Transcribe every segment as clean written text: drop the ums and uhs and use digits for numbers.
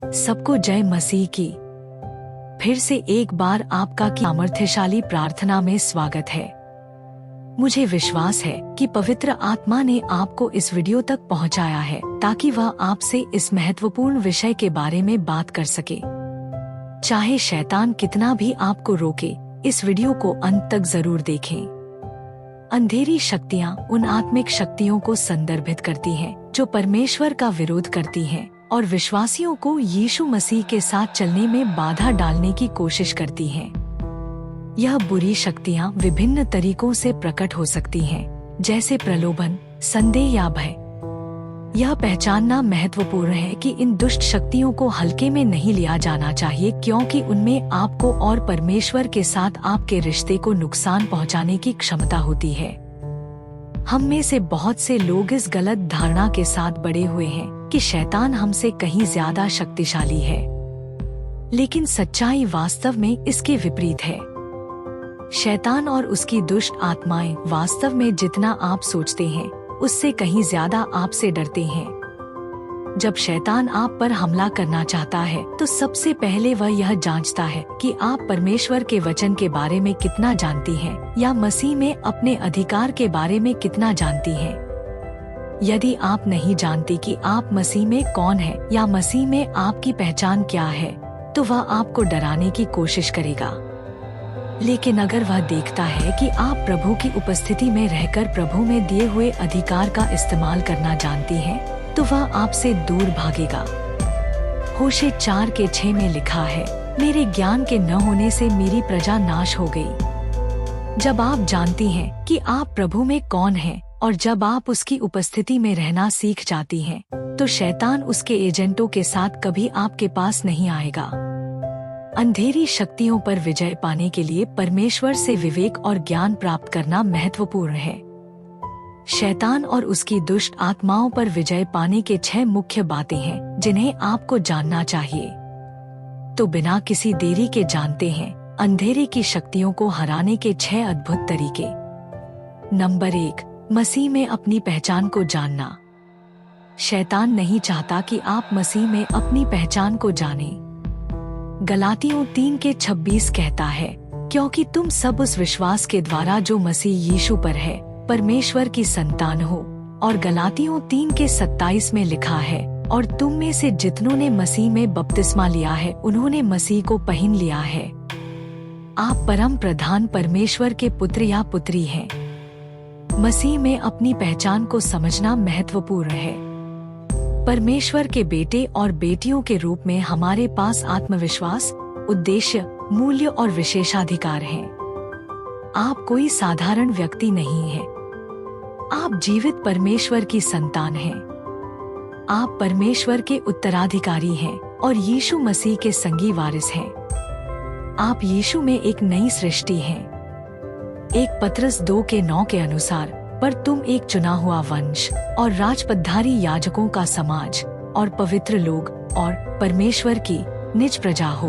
सबको जय मसीह की। फिर से एक बार आपका की सामर्थ्यशाली प्रार्थना में स्वागत है। मुझे विश्वास है कि पवित्र आत्मा ने आपको इस वीडियो तक पहुंचाया है ताकि वह आपसे इस महत्वपूर्ण विषय के बारे में बात कर सके। चाहे शैतान कितना भी आपको रोके, इस वीडियो को अंत तक जरूर देखें। अंधेरी शक्तियाँ उन आत्मिक शक्तियों को संदर्भित करती हैं जो परमेश्वर का विरोध करती हैं और विश्वासियों को यीशु मसीह के साथ चलने में बाधा डालने की कोशिश करती हैं। यह बुरी शक्तियाँ विभिन्न तरीकों से प्रकट हो सकती हैं, जैसे प्रलोभन, संदेह या भय। यह पहचानना महत्वपूर्ण है कि इन दुष्ट शक्तियों को हल्के में नहीं लिया जाना चाहिए, क्योंकि उनमें आपको और परमेश्वर के साथ आपके रिश्ते को नुकसान पहुंचाने की क्षमता होती है। हम में से बहुत से लोग इस गलत धारणा के साथ बड़े हुए हैं कि शैतान हमसे कहीं ज्यादा शक्तिशाली है, लेकिन सच्चाई वास्तव में इसके विपरीत है। शैतान और उसकी दुष्ट आत्माएं वास्तव में जितना आप सोचते हैं उससे कहीं ज्यादा आपसे डरते हैं। जब शैतान आप पर हमला करना चाहता है तो सबसे पहले वह यह जांचता है कि आप परमेश्वर के वचन के बारे में कितना जानती हैं या मसीह में अपने अधिकार के बारे में कितना जानती हैं। यदि आप नहीं जानती कि आप मसीह में कौन है या मसीह में आपकी पहचान क्या है, तो वह आपको डराने की कोशिश करेगा। लेकिन अगर वह देखता है कि आप प्रभु की उपस्थिति में रहकर प्रभु में दिए हुए अधिकार का इस्तेमाल करना जानती हैं, तो वह आपसे दूर भागेगा। होशे 4:6 में लिखा है, मेरे ज्ञान के न होने से मेरी प्रजा नाश हो गई। जब आप जानती हैं कि आप प्रभु में कौन हैं और जब आप उसकी उपस्थिति में रहना सीख जाती हैं, तो शैतान उसके एजेंटों के साथ कभी आपके पास नहीं आएगा। अंधेरी शक्तियों पर विजय पाने के लिए परमेश्वर से विवेक और ज्ञान प्राप्त करना महत्वपूर्ण है। शैतान और उसकी दुष्ट आत्माओं पर विजय पाने के 6 मुख्य बातें हैं जिन्हें आपको जानना चाहिए। तो बिना किसी देरी के जानते हैं अंधेरे की शक्तियों को हराने के 6 अद्भुत तरीके। नंबर 1, मसीह में अपनी पहचान को जानना। शैतान नहीं चाहता कि आप मसीह में अपनी पहचान को जानें। गलातियों 3:26 कहता है, क्योंकि तुम सब उस विश्वास के द्वारा जो मसीह यीशु पर है परमेश्वर की संतान हो। और गलातियों 3:27 में लिखा है, और तुम में से जितनों ने मसीह में बपतिस्मा लिया है उन्होंने मसीह को पहन लिया है। आप परम प्रधान परमेश्वर के पुत्र या पुत्री हैं। मसीह में अपनी पहचान को समझना महत्वपूर्ण है। परमेश्वर के बेटे और बेटियों के रूप में हमारे पास आत्मविश्वास, उद्देश्य, मूल्य और विशेषाधिकार हैं। आप कोई साधारण व्यक्ति नहीं हैं। आप जीवित परमेश्वर की संतान हैं। आप परमेश्वर के उत्तराधिकारी हैं और यीशु मसीह के संगी वारिस हैं। आप यीशु में एक नई सृष्टि हैं। 1 पतरस 2:9 के अनुसार, पर तुम एक चुना हुआ वंश और राजपदधारी याजकों का समाज और पवित्र लोग और परमेश्वर की निज प्रजा हो।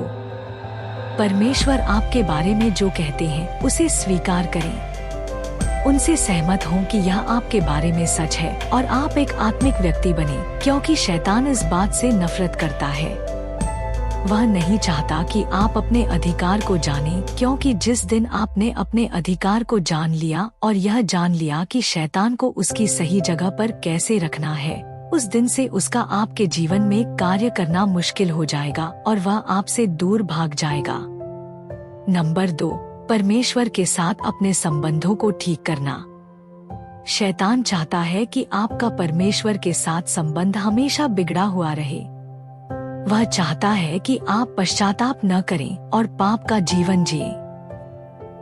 परमेश्वर आपके बारे में जो कहते हैं उसे स्वीकार करें। उनसे सहमत हों कि यह आपके बारे में सच है और आप एक आत्मिक व्यक्ति बने, क्योंकि शैतान इस बात से नफरत करता है। वह नहीं चाहता कि आप अपने अधिकार को जानें, क्योंकि जिस दिन आपने अपने अधिकार को जान लिया और यह जान लिया कि शैतान को उसकी सही जगह पर कैसे रखना है, उस दिन से उसका आपके जीवन में कार्य करना मुश्किल हो जाएगा और वह आपसे दूर भाग जाएगा। नंबर 2, परमेश्वर के साथ अपने संबंधों को ठीक करना। शैतान चाहता है कि आपका परमेश्वर के साथ संबंध हमेशा बिगड़ा हुआ रहे। वह चाहता है कि आप पश्चाताप न करें और पाप का जीवन जिएं।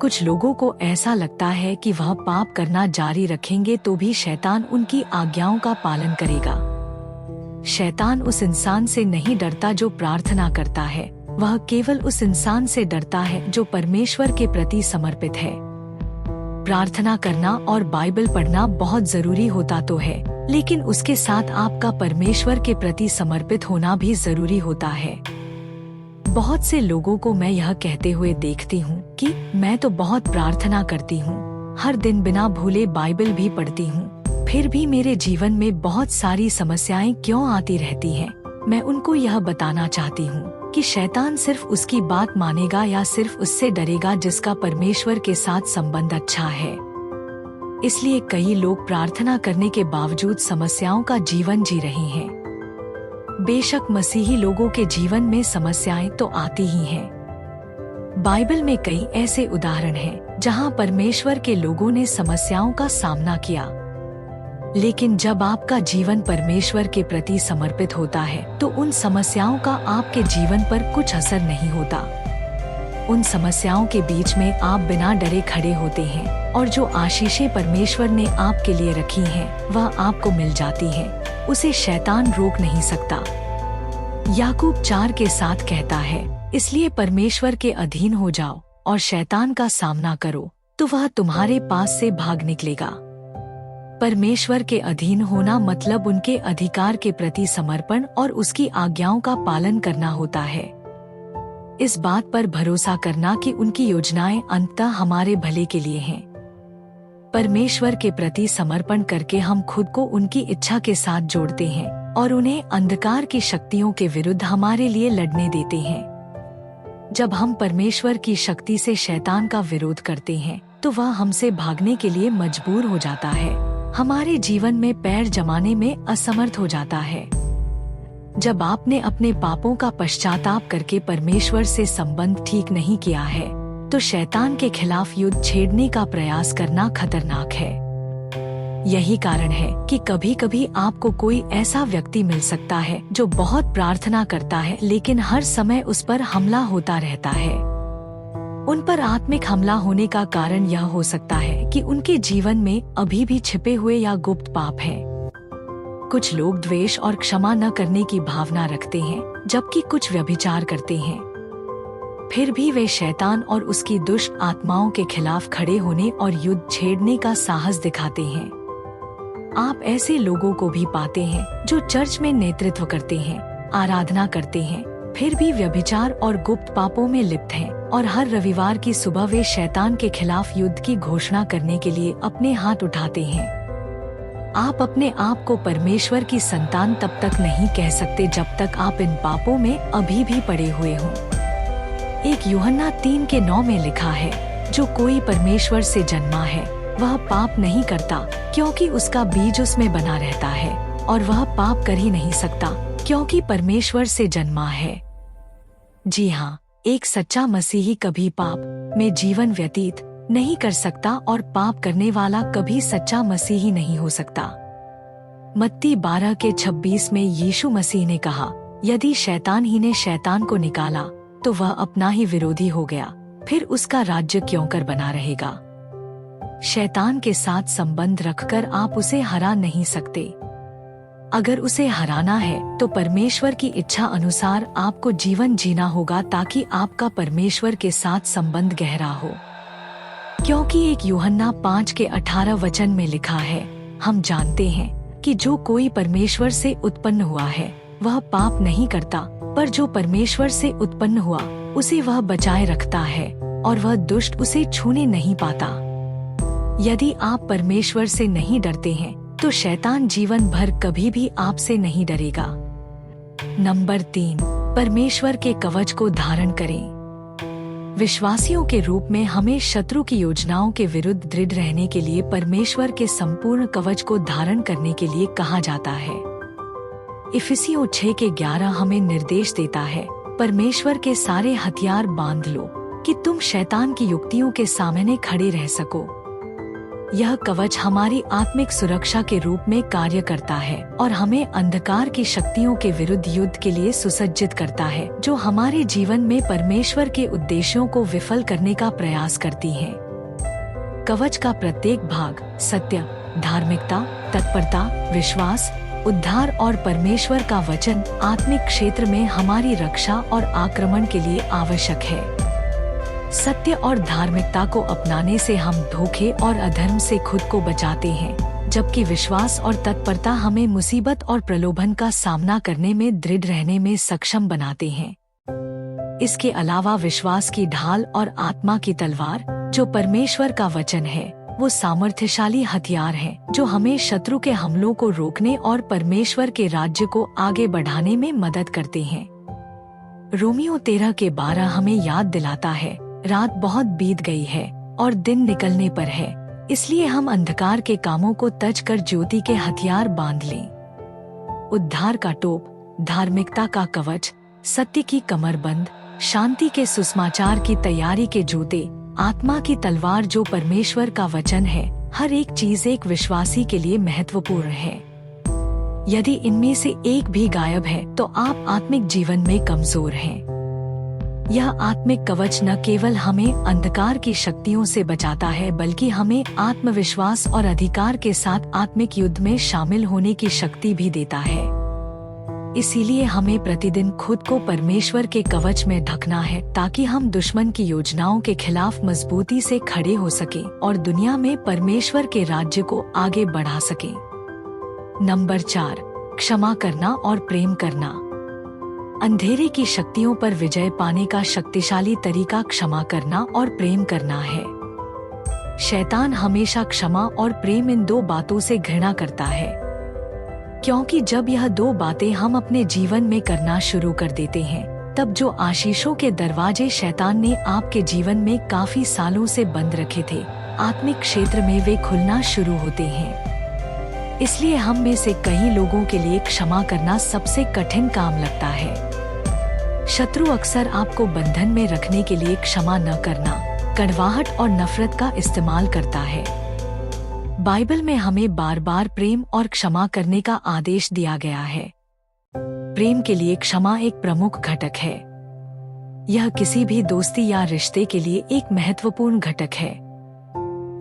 कुछ लोगों को ऐसा लगता है कि वह पाप करना जारी रखेंगे तो भी शैतान उनकी आज्ञाओं का पालन करेगा। शैतान उस इंसान से नहीं डरता जो प्रार्थना करता है, वह केवल उस इंसान से डरता है जो परमेश्वर के प्रति समर्पित है। प्रार्थना करना और बाइबल पढ़ना बहुत जरूरी होता तो है, लेकिन उसके साथ आपका परमेश्वर के प्रति समर्पित होना भी जरूरी होता है। बहुत से लोगों को मैं यह कहते हुए देखती हूँ कि मैं तो बहुत प्रार्थना करती हूँ, हर दिन बिना भूले बाइबल भी पढ़ती हूँ, फिर भी मेरे जीवन में बहुत सारी समस्याएं क्यों आती रहती हैं? मैं उनको यह बताना चाहती हूँ कि शैतान सिर्फ उसकी बात मानेगा या सिर्फ उससे डरेगा जिसका परमेश्वर के साथ संबंध अच्छा है। इसलिए कई लोग प्रार्थना करने के बावजूद समस्याओं का जीवन जी रहे हैं। बेशक मसीही लोगों के जीवन में समस्याएं तो आती ही हैं। बाइबल में कई ऐसे उदाहरण हैं जहां परमेश्वर के लोगों ने समस्याओं का सामना किया, लेकिन जब आपका जीवन परमेश्वर के प्रति समर्पित होता है तो उन समस्याओं का आपके जीवन पर कुछ असर नहीं होता। उन समस्याओं के बीच में आप बिना डरे खड़े होते हैं और जो आशीषें परमेश्वर ने आपके लिए रखी हैं, वह आपको मिल जाती हैं। उसे शैतान रोक नहीं सकता। याकूब 4:7 कहता है, इसलिए परमेश्वर के अधीन हो जाओ और शैतान का सामना करो तो वह तुम्हारे पास से भाग निकलेगा। परमेश्वर के अधीन होना मतलब उनके अधिकार के प्रति समर्पण और उसकी आज्ञाओं का पालन करना होता है। इस बात पर भरोसा करना कि उनकी योजनाएं अंततः हमारे भले के लिए हैं। परमेश्वर के प्रति समर्पण करके हम खुद को उनकी इच्छा के साथ जोड़ते हैं और उन्हें अंधकार की शक्तियों के विरुद्ध हमारे लिए लड़ने देते हैं। जब हम परमेश्वर की शक्ति से शैतान का विरोध करते हैं तो वह हमसे भागने के लिए मजबूर हो जाता है, हमारे जीवन में पैर जमाने में असमर्थ हो जाता है। जब आपने अपने पापों का पश्चाताप करके परमेश्वर से संबंध ठीक नहीं किया है तो शैतान के खिलाफ युद्ध छेड़ने का प्रयास करना खतरनाक है। यही कारण है कि कभी कभी आपको कोई ऐसा व्यक्ति मिल सकता है जो बहुत प्रार्थना करता है लेकिन हर समय उस पर हमला होता रहता है। उन पर आत्मिक हमला होने का कारण यह हो सकता है कि उनके जीवन में अभी भी छिपे हुए या गुप्त पाप हैं। कुछ लोग द्वेष और क्षमा न करने की भावना रखते हैं, जबकि कुछ व्यभिचार करते हैं। फिर भी वे शैतान और उसकी दुष्ट आत्माओं के खिलाफ खड़े होने और युद्ध छेड़ने का साहस दिखाते हैं। आप ऐसे लोगों को भी पाते हैं जो चर्च में नेतृत्व करते हैं, आराधना करते हैं, फिर भी व्यभिचार और गुप्त पापों में लिप्त हैं और हर रविवार की सुबह वे शैतान के खिलाफ युद्ध की घोषणा करने के लिए अपने हाथ उठाते हैं। आप अपने आप को परमेश्वर की संतान तब तक नहीं कह सकते जब तक आप इन पापों में अभी भी पड़े हुए हों। एक यूहन्ना 3:9 में लिखा है, जो कोई परमेश्वर से जन्मा है वह पाप नहीं करता क्योंकि उसका बीज उसमें बना रहता है, और वह पाप कर ही नहीं सकता क्योंकि परमेश्वर से जन्मा है। जी हाँ, एक सच्चा मसीही कभी पाप में जीवन व्यतीत नहीं कर सकता और पाप करने वाला कभी सच्चा मसीही नहीं हो सकता। मत्ती 12:26 में यीशु मसीह ने कहा, यदि शैतान ही ने शैतान को निकाला तो वह अपना ही विरोधी हो गया, फिर उसका राज्य क्यों कर बना रहेगा। शैतान के साथ संबंध रखकर आप उसे हरा नहीं सकते। अगर उसे हराना है तो परमेश्वर की इच्छा अनुसार आपको जीवन जीना होगा ताकि आपका परमेश्वर के साथ संबंध गहरा हो। क्योंकि एक यूहन्ना 5:18 में लिखा है, हम जानते हैं कि जो कोई परमेश्वर से उत्पन्न हुआ है वह पाप नहीं करता, पर जो परमेश्वर से उत्पन्न हुआ उसे वह बचाए रखता है और वह दुष्ट उसे छूने नहीं पाता। यदि आप परमेश्वर से नहीं डरते हैं तो शैतान जीवन भर कभी भी आपसे नहीं डरेगा। नंबर 3, परमेश्वर के कवच को धारण करें। विश्वासियों के रूप में हमें शत्रु की योजनाओं के विरुद्ध दृढ़ रहने के लिए परमेश्वर के संपूर्ण कवच को धारण करने के लिए कहा जाता है। इफिसियों 6:11 हमें निर्देश देता है, परमेश्वर के सारे हथियार बांध लो कि तुम शैतान की युक्तियों के सामने खड़े रह सको। यह कवच हमारी आत्मिक सुरक्षा के रूप में कार्य करता है और हमें अंधकार की शक्तियों के विरुद्ध युद्ध के लिए सुसज्जित करता है, जो हमारे जीवन में परमेश्वर के उद्देश्यों को विफल करने का प्रयास करती हैं। कवच का प्रत्येक भाग सत्य, धार्मिकता, तत्परता, विश्वास, उद्धार और परमेश्वर का वचन आत्मिक क्षेत्र में हमारी रक्षा और आक्रमण के लिए आवश्यक है। सत्य और धार्मिकता को अपनाने से हम धोखे और अधर्म से खुद को बचाते हैं, जबकि विश्वास और तत्परता हमें मुसीबत और प्रलोभन का सामना करने में दृढ़ रहने में सक्षम बनाते हैं। इसके अलावा विश्वास की ढाल और आत्मा की तलवार, जो परमेश्वर का वचन है, वो सामर्थ्यशाली हथियार हैं जो हमें शत्रु के हमलों को रोकने और परमेश्वर के राज्य को आगे बढ़ाने में मदद करते हैं। रोमियो 13:12 हमें याद दिलाता है, रात बहुत बीत गई है और दिन निकलने पर है, इसलिए हम अंधकार के कामों को तज कर ज्योति के हथियार बांध लें। उद्धार का टोप, धार्मिकता का कवच, सत्य की कमरबंद, शांति के सुसमाचार की तैयारी के जूते, आत्मा की तलवार जो परमेश्वर का वचन है, हर एक चीज एक विश्वासी के लिए महत्वपूर्ण है। यदि इनमें से एक भी गायब है तो आप आत्मिक जीवन में कमजोर हैं। यह आत्मिक कवच न केवल हमें अंधकार की शक्तियों से बचाता है, बल्कि हमें आत्मविश्वास और अधिकार के साथ आत्मिक युद्ध में शामिल होने की शक्ति भी देता है। इसीलिए हमें प्रतिदिन खुद को परमेश्वर के कवच में ढकना है, ताकि हम दुश्मन की योजनाओं के खिलाफ मजबूती से खड़े हो सकें और दुनिया में परमेश्वर के राज्य को आगे बढ़ा सकें। नंबर 4, क्षमा करना और प्रेम करना। अंधेरे की शक्तियों पर विजय पाने का शक्तिशाली तरीका क्षमा करना और प्रेम करना है। शैतान हमेशा क्षमा और प्रेम इन दो बातों से घृणा करता है, क्योंकि जब यह दो बातें हम अपने जीवन में करना शुरू कर देते हैं, तब जो आशीषों के दरवाजे शैतान ने आपके जीवन में काफी सालों से बंद रखे थे, आत्मिक क्षेत्र में वे खुलना शुरू होते हैं। इसलिए हम में से कई लोगों के लिए क्षमा करना सबसे कठिन काम लगता है। शत्रु अक्सर आपको बंधन में रखने के लिए क्षमा न करना, कड़वाहट और नफरत का इस्तेमाल करता है। बाइबल में हमें बार बार प्रेम और क्षमा करने का आदेश दिया गया है। प्रेम के लिए क्षमा एक प्रमुख घटक है। यह किसी भी दोस्ती या रिश्ते के लिए एक महत्वपूर्ण घटक है।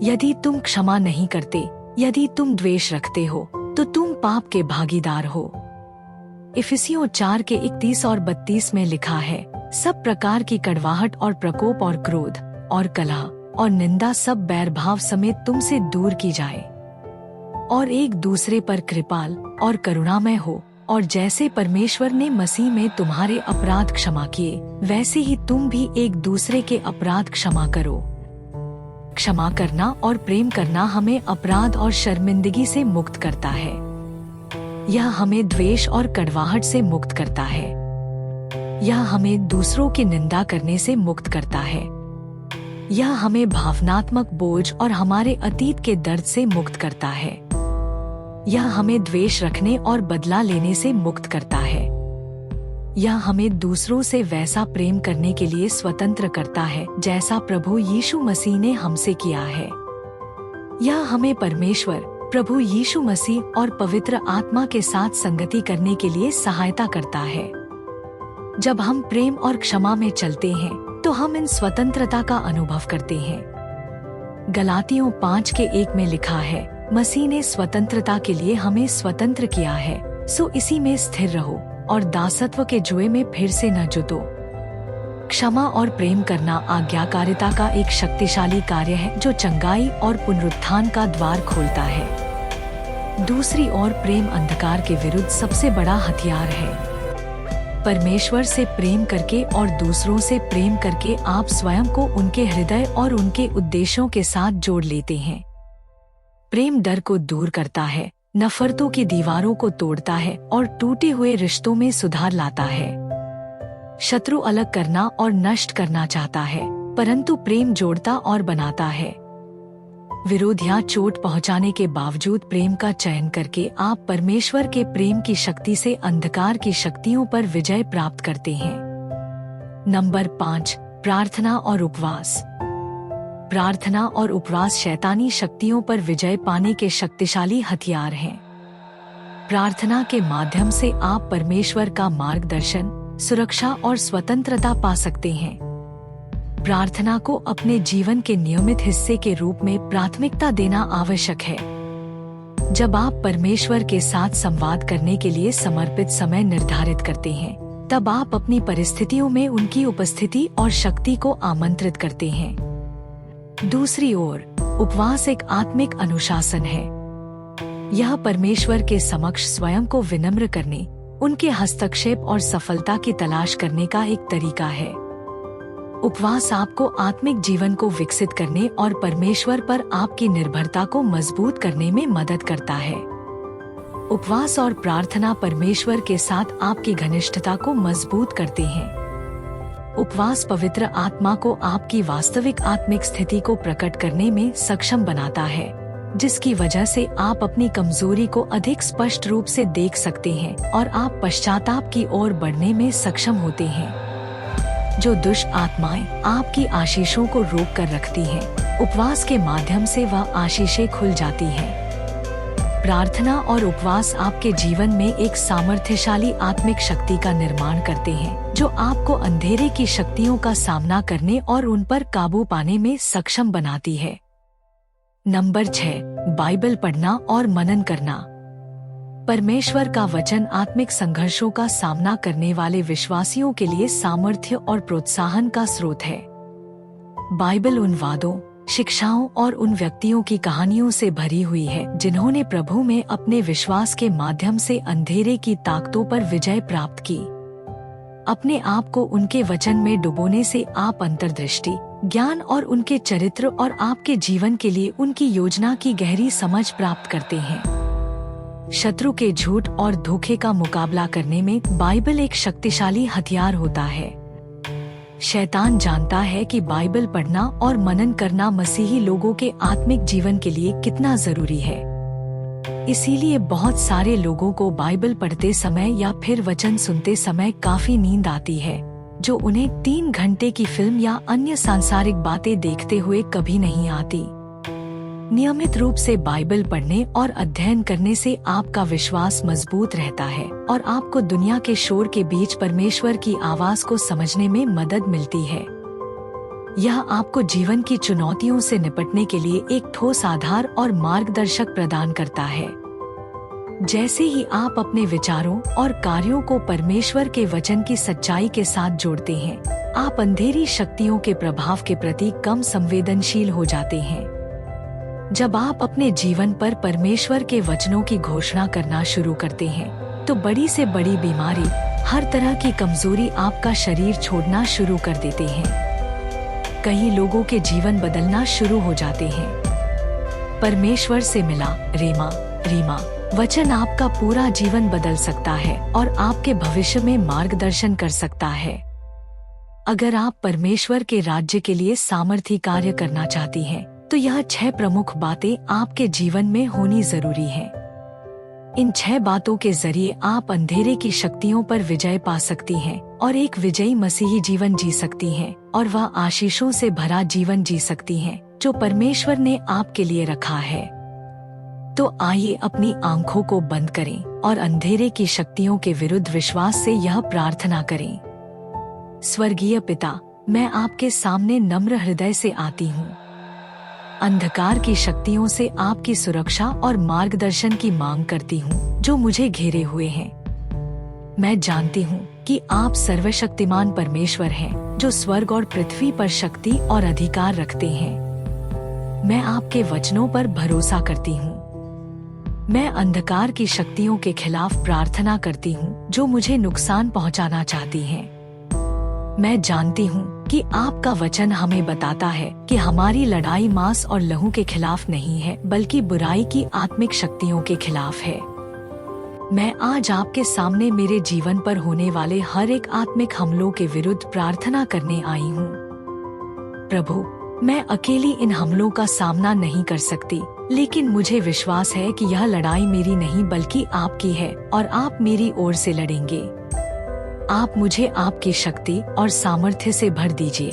यदि तुम क्षमा नहीं करते, यदि तुम द्वेष रखते हो, तो तुम पाप के भागीदार हो। इफिसियों 4:31 और 32 में लिखा है, सब प्रकार की कड़वाहट और प्रकोप और क्रोध और कलह और निंदा सब बैरभाव समेत तुमसे दूर की जाए, और एक दूसरे पर कृपाल और करुणामय हो, और जैसे परमेश्वर ने मसीह में तुम्हारे अपराध क्षमा किए, वैसे ही तुम भी एक दूसरे के अपराध क्षमा करो। क्षमा करना और प्रेम करना हमें अपराध और शर्मिंदगी से मुक्त करता है। यह हमें द्वेष और कड़वाहट से मुक्त करता है। यह हमें दूसरों की निंदा करने से मुक्त करता है। यह हमें भावनात्मक बोझ और हमारे अतीत के दर्द से मुक्त करता है। यह हमें द्वेष रखने और बदला लेने से मुक्त करता है। यह हमें दूसरों से वैसा प्रेम करने के लिए स्वतंत्र करता है जैसा प्रभु यीशु मसीह ने हमसे किया है। यह हमें परमेश्वर, प्रभु यीशु मसीह और पवित्र आत्मा के साथ संगति करने के लिए सहायता करता है। जब हम प्रेम और क्षमा में चलते हैं, तो हम इन स्वतंत्रता का अनुभव करते हैं। गलातियों 5:1 में लिखा है, मसीह ने स्वतंत्रता के लिए हमें स्वतंत्र किया है, सो इसी में स्थिर रहो और दासत्व के जुए में फिर से न जुटो। क्षमा और प्रेम करना आज्ञाकारिता का एक शक्तिशाली कार्य है जो चंगाई और पुनरुत्थान का द्वार खोलता है। दूसरी ओर प्रेम अंधकार के विरुद्ध सबसे बड़ा हथियार है। परमेश्वर से प्रेम करके और दूसरों से प्रेम करके आप स्वयं को उनके हृदय और उनके उद्देश्यों के साथ जोड़ लेते हैं। प्रेम डर को दूर करता है, नफरतों की दीवारों को तोड़ता है और टूटे हुए रिश्तों में सुधार लाता है। शत्रु अलग करना और नष्ट करना चाहता है, परंतु प्रेम जोड़ता और बनाता है। विरोध या चोट पहुंचाने के बावजूद प्रेम का चयन करके आप परमेश्वर के प्रेम की शक्ति से अंधकार की शक्तियों पर विजय प्राप्त करते हैं। नंबर 5, प्रार्थना और उपवास। प्रार्थना और उपवास शैतानी शक्तियों पर विजय पाने के शक्तिशाली हथियार हैं। प्रार्थना के माध्यम से आप परमेश्वर का मार्गदर्शन, सुरक्षा और स्वतंत्रता पा सकते हैं। प्रार्थना को अपने जीवन के नियमित हिस्से के रूप में प्राथमिकता देना आवश्यक है। जब आप परमेश्वर के साथ संवाद करने के लिए समर्पित समय निर्धारित करते हैं, तब आप अपनी परिस्थितियों में उनकी उपस्थिति और शक्ति को आमंत्रित करते हैं। दूसरी ओर, उपवास एक आत्मिक अनुशासन है। यह परमेश्वर के समक्ष स्वयं को विनम्र करने, उनके हस्तक्षेप और सफलता की तलाश करने का एक तरीका है। उपवास आपको आत्मिक जीवन को विकसित करने और परमेश्वर पर आपकी निर्भरता को मजबूत करने में मदद करता है। उपवास और प्रार्थना परमेश्वर के साथ आपकी घनिष्ठता को मजबूत करते हैं। उपवास पवित्र आत्मा को आपकी वास्तविक आत्मिक स्थिति को प्रकट करने में सक्षम बनाता है, जिसकी वजह से आप अपनी कमजोरी को अधिक स्पष्ट रूप से देख सकते हैं और आप पश्चाताप की ओर बढ़ने में सक्षम होते हैं। जो दुष्ट आत्माएं आपकी आशीषों को रोक कर रखती हैं, उपवास के माध्यम से वह आशीषें खुल जाती हैं। प्रार्थना और उपवास आपके जीवन में एक सामर्थ्यशाली आत्मिक शक्ति का निर्माण करते हैं, जो आपको अंधेरे की शक्तियों का सामना करने और उन पर काबू पाने में सक्षम बनाती है। नंबर 6, बाइबल पढ़ना और मनन करना। परमेश्वर का वचन आत्मिक संघर्षों का सामना करने वाले विश्वासियों के लिए सामर्थ्य और प्रोत्साहन का स्रोत है। बाइबल उन वादों, शिक्षाओं और उन व्यक्तियों की कहानियों से भरी हुई है जिन्होंने प्रभु में अपने विश्वास के माध्यम से अंधेरे की ताकतों पर विजय प्राप्त की। अपने आप को उनके वचन में डुबोने से आप अंतर्दृष्टि, ज्ञान और उनके चरित्र और आपके जीवन के लिए उनकी योजना की गहरी समझ प्राप्त करते हैं। शत्रु के झूठ और धोखे का मुकाबला करने में बाइबल एक शक्तिशाली हथियार होता है। शैतान जानता है कि बाइबल पढ़ना और मनन करना मसीही लोगों के आत्मिक जीवन के लिए कितना जरूरी है। इसीलिए बहुत सारे लोगों को बाइबल पढ़ते समय या फिर वचन सुनते समय काफी नींद आती है, जो उन्हें 3 घंटे की फिल्म या अन्य सांसारिक बातें देखते हुए कभी नहीं आती। नियमित रूप से बाइबल पढ़ने और अध्ययन करने से आपका विश्वास मजबूत रहता है और आपको दुनिया के शोर के बीच परमेश्वर की आवाज को समझने में मदद मिलती है। यह आपको जीवन की चुनौतियों से निपटने के लिए एक ठोस आधार और मार्गदर्शक प्रदान करता है। जैसे ही आप अपने विचारों और कार्यों को परमेश्वर के वचन की सच्चाई के साथ जोड़ते हैं, आप अंधेरी शक्तियों के प्रभाव के प्रति कम संवेदनशील हो जाते हैं। जब आप अपने जीवन पर परमेश्वर के वचनों की घोषणा करना शुरू करते हैं, तो बड़ी से बड़ी बीमारी, हर तरह की कमजोरी आपका शरीर छोड़ना शुरू कर देते हैं। कई लोगों के जीवन बदलना शुरू हो जाते हैं। परमेश्वर से मिला रीमा वचन आपका पूरा जीवन बदल सकता है और आपके भविष्य में मार्गदर्शन कर सकता है। अगर आप परमेश्वर के राज्य के लिए सामर्थी कार्य करना चाहती हैं, तो यह 6 प्रमुख बातें आपके जीवन में होनी जरूरी हैं। इन 6 बातों के जरिए आप अंधेरे की शक्तियों पर विजय पा सकती हैं और एक विजयी मसीही जीवन जी सकती हैं और वह आशीषों से भरा जीवन जी सकती हैं जो परमेश्वर ने आपके लिए रखा है। तो आइए अपनी आंखों को बंद करें और अंधेरे की शक्तियों के विरुद्ध विश्वास से यह प्रार्थना करें। स्वर्गीय पिता, मैं आपके सामने नम्र हृदय से आती हूँ। अंधकार की शक्तियों से आपकी सुरक्षा और मार्गदर्शन की मांग करती हूँ जो मुझे घेरे हुए हैं। मैं जानती हूँ कि आप सर्वशक्तिमान परमेश्वर हैं, जो स्वर्ग और पृथ्वी पर शक्ति और अधिकार रखते हैं। मैं आपके वचनों पर भरोसा करती हूँ। मैं अंधकार की शक्तियों के खिलाफ प्रार्थना करती हूँ जो मुझे नुकसान पहुँचाना चाहती हैं। मैं जानती हूँ कि आपका वचन हमें बताता है कि हमारी लड़ाई मांस और लहू के खिलाफ नहीं है, बल्कि बुराई की आत्मिक शक्तियों के खिलाफ है। मैं आज आपके सामने मेरे जीवन पर होने वाले हर एक आत्मिक हमलों के विरुद्ध प्रार्थना करने आई हूँ। प्रभु, मैं अकेली इन हमलों का सामना नहीं कर सकती, लेकिन मुझे विश्वास है कि यह लड़ाई मेरी नहीं बल्कि आपकी है और आप मेरी ओर से लड़ेंगे। आप मुझे आपकी शक्ति और सामर्थ्य से भर दीजिए।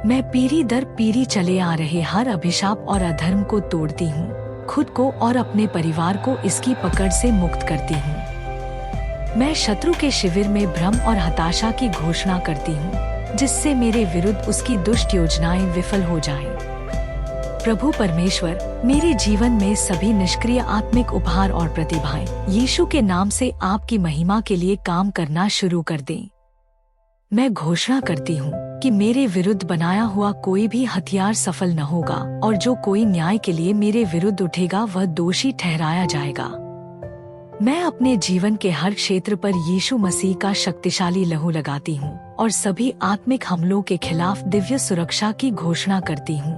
मैं पीढ़ी दर पीढ़ी चले आ रहे हर अभिशाप और अधर्म को तोड़ती हूँ, खुद को और अपने परिवार को इसकी पकड़ से मुक्त करती हूँ। मैं शत्रु के शिविर में भ्रम और हताशा की घोषणा करती हूँ, जिससे मेरे विरुद्ध उसकी दुष्ट योजनाएं विफल हो जाएं। प्रभु परमेश्वर, मेरे जीवन में सभी निष्क्रिय आत्मिक उपहार और प्रतिभाएं यीशु के नाम से आपकी महिमा के लिए काम करना शुरू कर दें। मैं घोषणा करती हूँ कि मेरे विरुद्ध बनाया हुआ कोई भी हथियार सफल न होगा और जो कोई न्याय के लिए मेरे विरुद्ध उठेगा वह दोषी ठहराया जाएगा। मैं अपने जीवन के हर क्षेत्र पर यीशु मसीह का शक्तिशाली लहू लगाती हूँ और सभी आत्मिक हमलों के खिलाफ दिव्य सुरक्षा की घोषणा करती हूँ।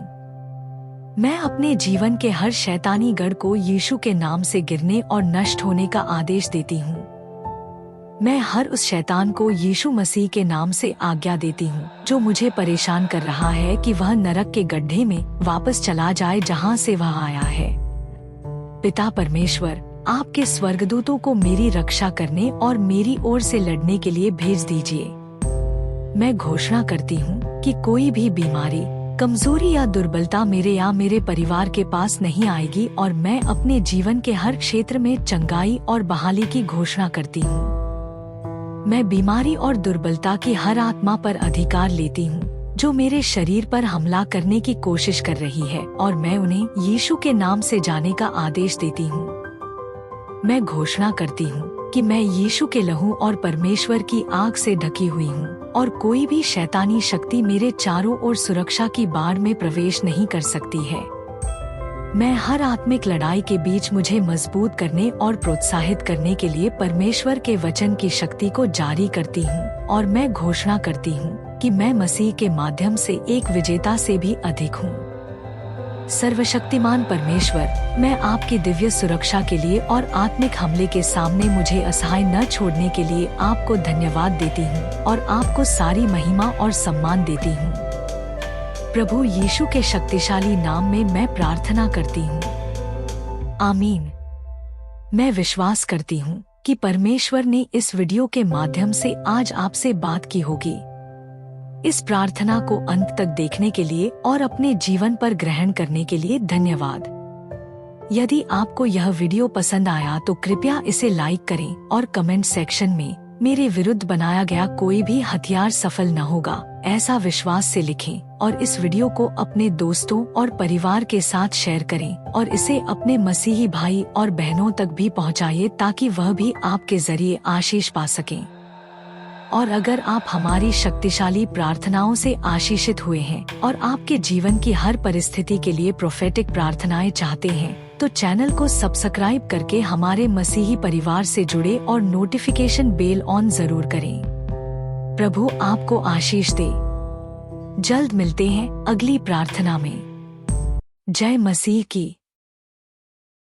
मैं अपने जीवन के हर शैतानी गढ़ को यीशु के नाम से गिरने और नष्ट होने का आदेश देती हूँ। मैं हर उस शैतान को यीशु मसीह के नाम से आज्ञा देती हूँ जो मुझे परेशान कर रहा है कि वह नरक के गड्ढे में वापस चला जाए जहाँ से वह आया है। पिता परमेश्वर, आपके स्वर्गदूतों को मेरी रक्षा करने और मेरी ओर से लड़ने के लिए भेज दीजिए। मैं घोषणा करती हूँ कि कोई भी बीमारी, कमजोरी या दुर्बलता मेरे या मेरे परिवार के पास नहीं आएगी और मैं अपने जीवन के हर क्षेत्र में चंगाई और बहाली की घोषणा करती हूँ। मैं बीमारी और दुर्बलता की हर आत्मा पर अधिकार लेती हूँ जो मेरे शरीर पर हमला करने की कोशिश कर रही है और मैं उन्हें यीशु के नाम से जाने का आदेश देती हूँ। मैं घोषणा करती हूँ कि मैं यीशु के लहू और परमेश्वर की आग से ढकी हुई हूँ और कोई भी शैतानी शक्ति मेरे चारों ओर सुरक्षा की बाड़ में प्रवेश नहीं कर सकती है। मैं हर आत्मिक लड़ाई के बीच मुझे मजबूत करने और प्रोत्साहित करने के लिए परमेश्वर के वचन की शक्ति को जारी करती हूँ और मैं घोषणा करती हूँ कि मैं मसीह के माध्यम से एक विजेता से भी अधिक हूँ। सर्वशक्तिमान परमेश्वर, मैं आपकी दिव्य सुरक्षा के लिए और आत्मिक हमले के सामने मुझे असहाय न छोड़ने के लिए आपको धन्यवाद देती हूँ और आपको सारी महिमा और सम्मान देती हूँ। प्रभु यीशु के शक्तिशाली नाम में मैं प्रार्थना करती हूँ, आमीन। मैं विश्वास करती हूँ कि परमेश्वर ने इस वीडियो के माध्यम से आज आपसे बात की होगी। इस प्रार्थना को अंत तक देखने के लिए और अपने जीवन पर ग्रहण करने के लिए धन्यवाद। यदि आपको यह वीडियो पसंद आया तो कृपया इसे लाइक करें और कमेंट सेक्शन में मेरे विरुद्ध बनाया गया कोई भी हथियार सफल न होगा ऐसा विश्वास से लिखें और इस वीडियो को अपने दोस्तों और परिवार के साथ शेयर करें और इसे अपने मसीही भाई और बहनों तक भी पहुंचाइए ताकि वह भी आपके जरिए आशीष पा सकें। और अगर आप हमारी शक्तिशाली प्रार्थनाओं से आशीषित हुए हैं और आपके जीवन की हर परिस्थिति के लिए प्रोफेटिक प्रार्थनाएं चाहते हैं तो चैनल को सब्सक्राइब करके हमारे मसीही परिवार से जुड़े और नोटिफिकेशन बेल ऑन जरूर करें। प्रभु आपको आशीष दे। जल्द मिलते हैं अगली प्रार्थना में। जय मसीह की।